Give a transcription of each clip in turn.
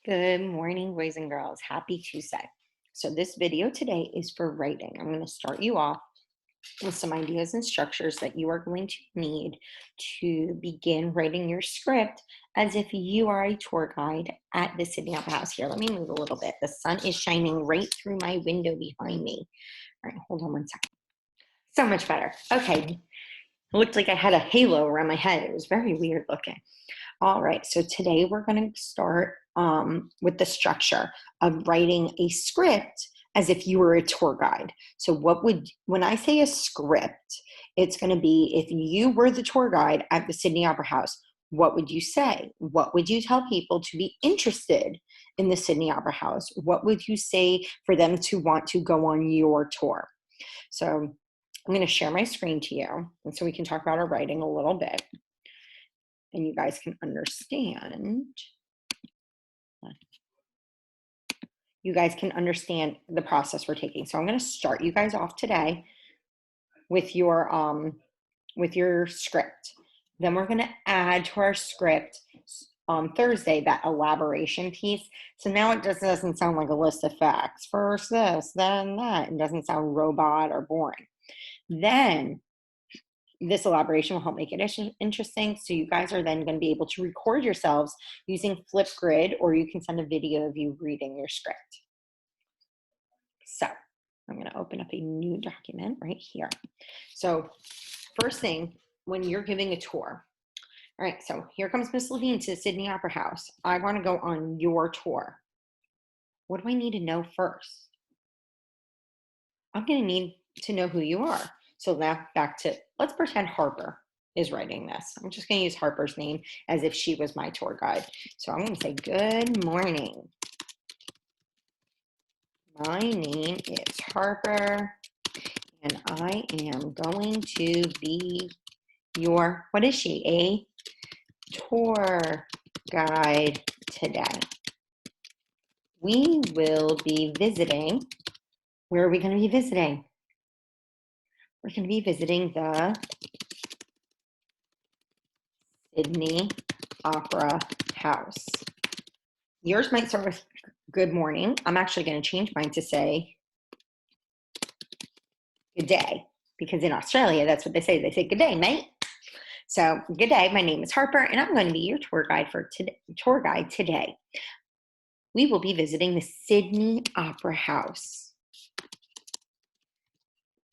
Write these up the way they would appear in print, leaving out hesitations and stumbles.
Good morning, boys and girls. Happy Tuesday. So, this video today is for writing. I'm going to start you off with some ideas and structures that you are going to need to begin writing your script as if you are a tour guide at the Sydney Opera House. Here, let me move a little bit. The sun is shining right through my window behind me. All right, hold on one second. So much better. Okay, it looked like I had a halo around my head. It was very weird looking. All right, so today we're going to start with the structure of writing a script as if you were a tour guide. So when I say a script, it's going to be if you were the tour guide at the Sydney Opera House, what would you say? What would you tell people to be interested in the Sydney Opera House? What would you say for them to want to go on your tour? So I'm going to share my screen to you, and so we can talk about our writing a little bit and you guys can understand. You guys can understand the process we're taking. So I'm going to start you guys off today with your script. Then we're going to add to our script on Thursday that elaboration piece. So now it just doesn't sound like a list of facts. First this, then that. It doesn't sound robot or boring. Then this elaboration will help make it interesting. So you guys are then going to be able to record yourselves using Flipgrid, or you can send a video of you reading your script. So I'm going to open up a new document right here. So first thing, when you're giving a tour, all right, so here comes Miss Levine to the Sydney Opera House. I want to go on your tour. What do I need to know first? I'm going to need to know who you are. So now back to, let's pretend Harper is writing this. I'm just going to use Harper's name as if she was my tour guide. So I'm going to say, good morning. My name is Harper, and I am going to be your, what is she? A tour guide today. We will be visiting, where are we going to be visiting? We're going to be visiting the Sydney Opera House. Yours might start with good morning. I'm actually going to change mine to say good day, because in Australia, that's what they say. They say good day, mate. So good day, my name is Harper, and I'm going to be your tour guide today. We will be visiting the Sydney Opera House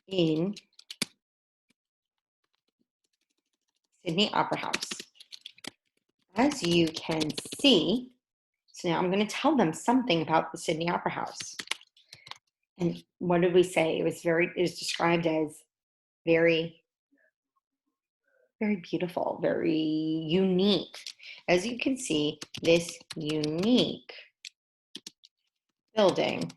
in Sydney Opera House. As you can see, so now I'm going to tell them something about the Sydney Opera House. And what did we say? It was described as very, very beautiful, very unique. As you can see, this unique building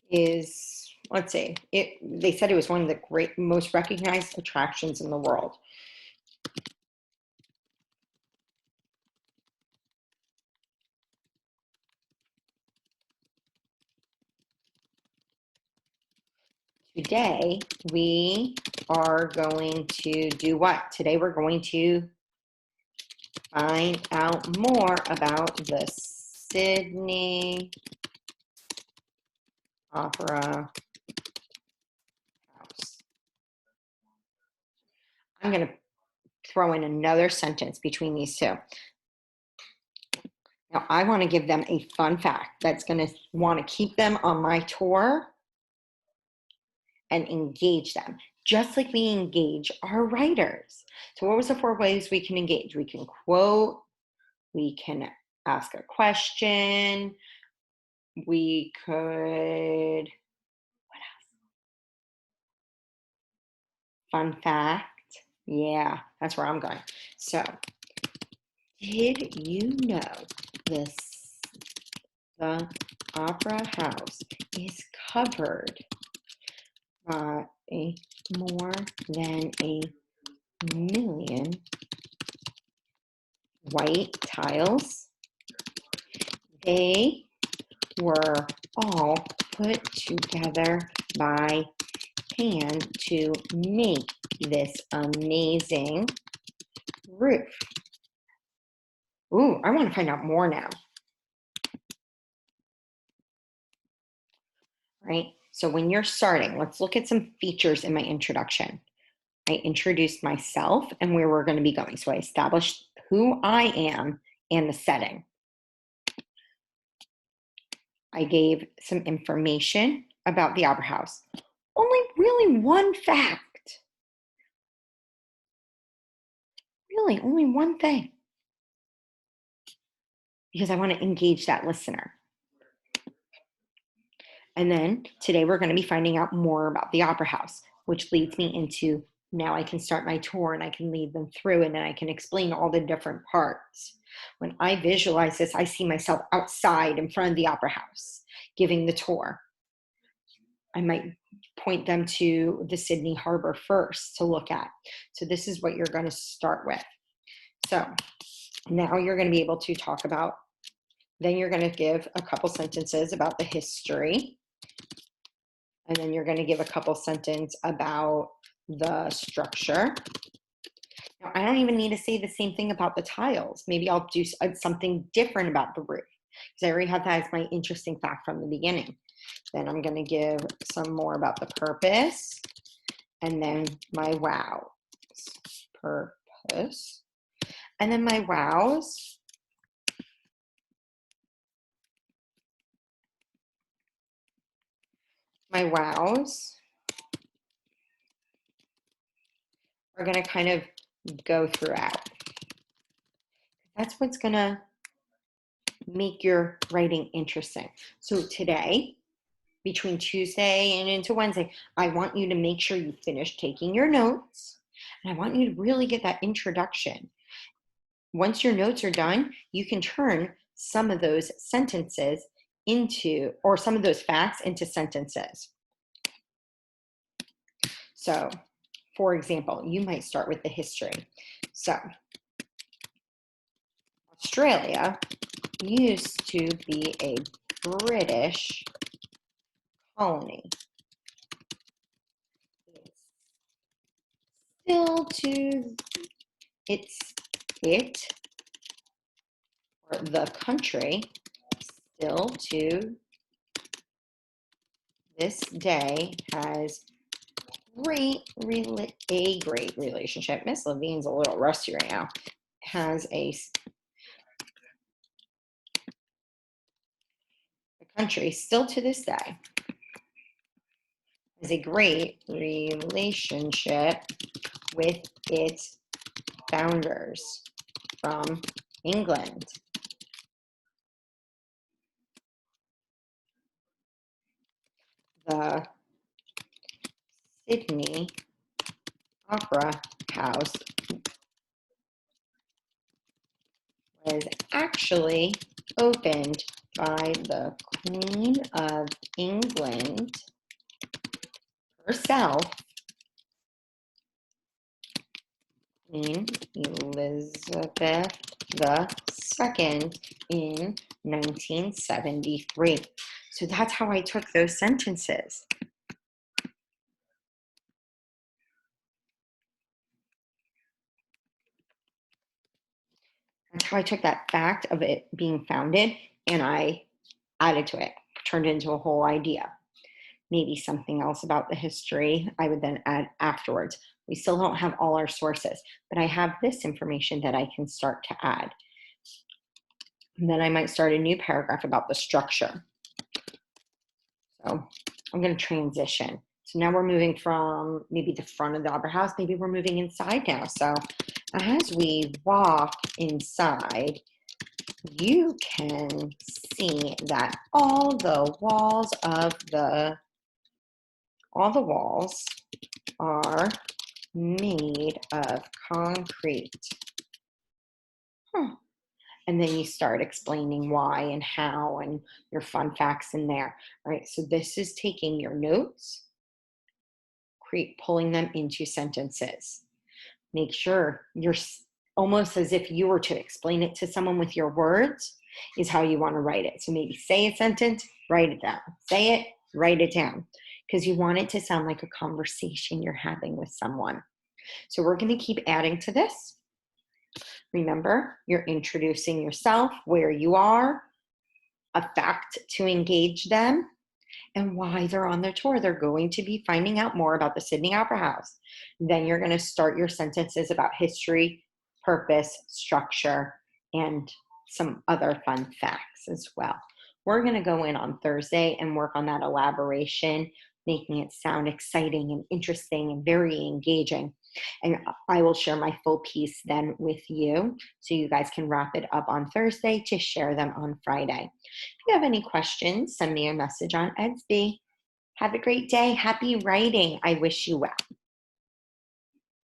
is, let's see, they said it was one of the most recognized attractions in the world. Today, we are going to do what? Today, we're going to find out more about the Sydney Opera House. I'm going to throw in another sentence between these two. Now, I want to give them a fun fact that's going to want to keep them on my tour and engage them, just like we engage our writers. So what was the 4 ways we can engage? We can quote, we can ask a question, we could, what else? Fun fact. Yeah, that's where I'm going. So, did you know the Opera House is covered by more than 1,000,000 white tiles? They were all put together by hand to make this amazing roof. Ooh, I want to find out more now, right? So when you're starting, let's look at some features in my introduction. I introduced myself and where we're going to be going. So I established who I am and the setting. I gave some information about the Opera House. Only really one fact. Really, only one thing. Because I want to engage that listener. And then today we're going to be finding out more about the Opera House, which leads me into now I can start my tour and I can lead them through and then I can explain all the different parts. When I visualize this, I see myself outside in front of the Opera House giving the tour. I might point them to the Sydney Harbor first to look at. So this is what you're going to start with. So now you're going to be able to talk about, then you're going to give a couple sentences about the history. And then you're going to give a couple sentences about the structure. Now, I don't even need to say the same thing about the tiles. Maybe I'll do something different about the roof because I already have that as my interesting fact from the beginning. Then I'm going to give some more about the purpose and then my wows. Purpose. And then my wows. My wows are going to kind of go throughout. That's what's going to make your writing interesting. So today, between Tuesday and into Wednesday, I want you to make sure you finish taking your notes. And I want you to really get that introduction. Once your notes are done, you can turn some of those sentences into, or some of those facts into sentences. So, for example, you might start with the history. So, Australia used to be a British colony. Or the country still to this day has a great relationship. Miss Levine's a little rusty right now. The country still to this day has a great relationship with its founders from England. The Sydney Opera House was actually opened by the Queen of England herself, Queen Elizabeth II, in 1973. So that's how I took those sentences. That's how I took that fact of it being founded and I added to it, turned it into a whole idea. Maybe something else about the history I would then add afterwards. We still don't have all our sources, but I have this information that I can start to add. And then I might start a new paragraph about the structure. So I'm going to transition. So now we're moving from maybe the front of the Opera House. Maybe we're moving inside now. So as we walk inside, you can see that all the walls are made of concrete. And then you start explaining why and how and your fun facts in there. All right, so this is taking your notes, pulling them into sentences. Make sure you're almost as if you were to explain it to someone with your words is how you want to write it. So maybe say a sentence, write it down. Say it, write it down, because you want it to sound like a conversation you're having with someone. So we're going to keep adding to this. Remember, you're introducing yourself, where you are, a fact to engage them, and why they're on their tour. They're going to be finding out more about the Sydney Opera House. Then you're going to start your sentences about history, purpose, structure, and some other fun facts as well. We're going to go in on Thursday and work on that elaboration, making it sound exciting and interesting and very engaging. And I will share my full piece then with you so you guys can wrap it up on Thursday to share them on Friday. If you have any questions, send me a message on Edsby. Have a great day. Happy writing. I wish you well.